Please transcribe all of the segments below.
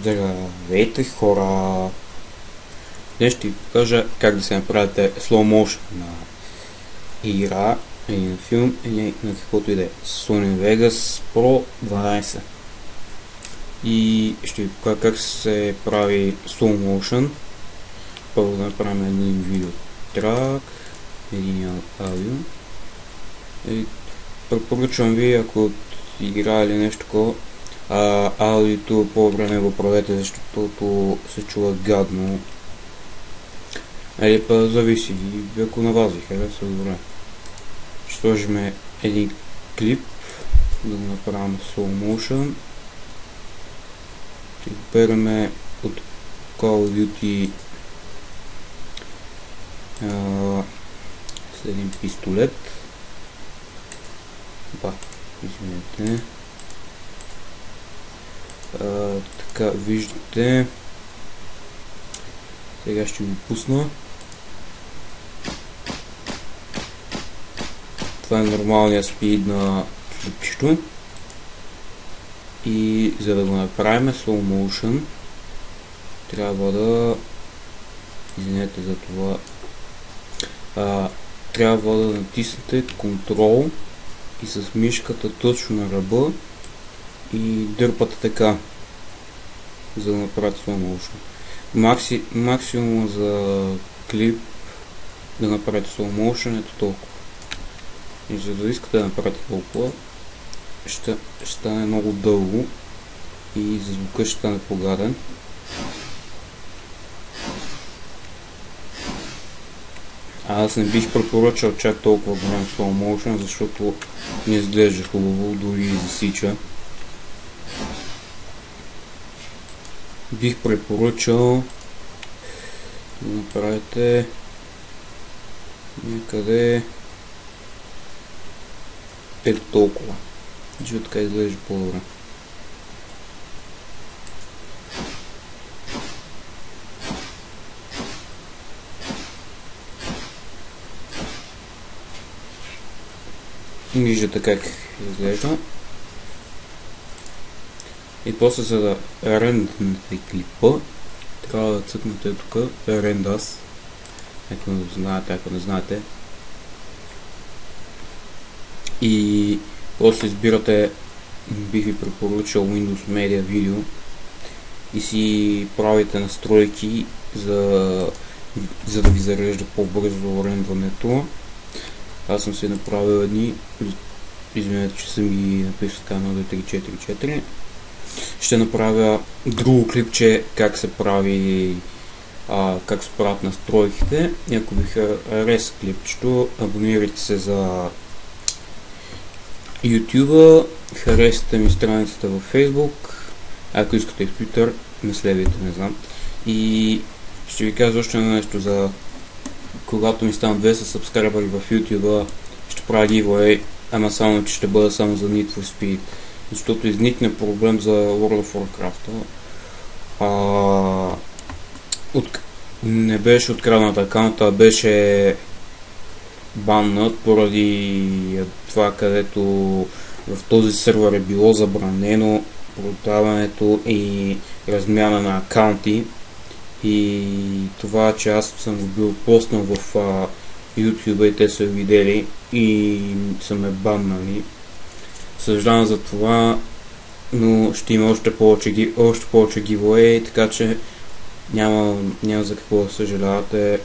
Здравейте хора! Днес ще ви покажа как да се направите slow motion на игра или на филм или на каквото и да е. Sony Vegas Pro 12. И ще ви покажа как се прави slow motion. Първо да направим един видеотрак, един аудио. Препоръчвам ви, ако игра или нещо такова, аудиото по-добре не го правете, защото се чува гадно. Или па зависи, ако на вас ви харесва, добре. Ще сложим един клип, да го направим slow motion. Ще го берем от Call of Duty с един пистолет. Извинете. Така, виждате. Сега ще го пусна. Това е нормалният спид на клипчето. И за да го направим slow motion, трябва да... Извинете за това. Трябва да натиснете Ctrl и с мишката точно на ръба и дърпате така, за да направите slow motion. Максимум за клип да направите slow motion ето толкова. И за да искате да направите толкова, ще стане много дълго и за звука ще стане погаден. Аз не бих препоръчал чак толкова голям slow motion, защото не изглежда хубаво, дори и засича. Бих препоръчал да направите някъде ето толкова. Защото така изглежда по-добре. Виждате как изглежда. И после, за да ренднете клипа, трябва да цъкнете тук Renders. Ако знаете, ако не знаете. И после избирате, бих ви препоръчал Windows Media Video и си правите настройки за да ви зарежда по-бързо рендването. Аз съм си направил едни, извинете, че съм ги написал така 1, 2, 3, 4, 4. Ще направя друго клипче как се прави, как се правят настройките. И ако ви хареса клипчето, абонирайте се за YouTube, харесате ми страницата във Facebook, ако искате и в Twitter, не следвайте, не знам. И ще ви кажа още нещо за когато ми станат 200 сабскрайбъри в YouTube, ще правя giveaway, ама само, че ще бъда само за Need for Speed. Защото изникне проблем за World of Warcraft. Не беше откраднат акаунта, беше баннат поради това, където в този сервер е било забранено продаването и размяна на акаунти. И това, че аз съм го бил постнал в YouTube и те са видели и са ме баннали. Съжалявам за това, но ще има още повече giveaway, така че няма за какво да съжалявате.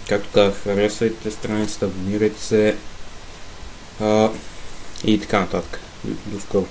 Както казах, харесвайте страницата, абонирайте се и така нататък. До скоро.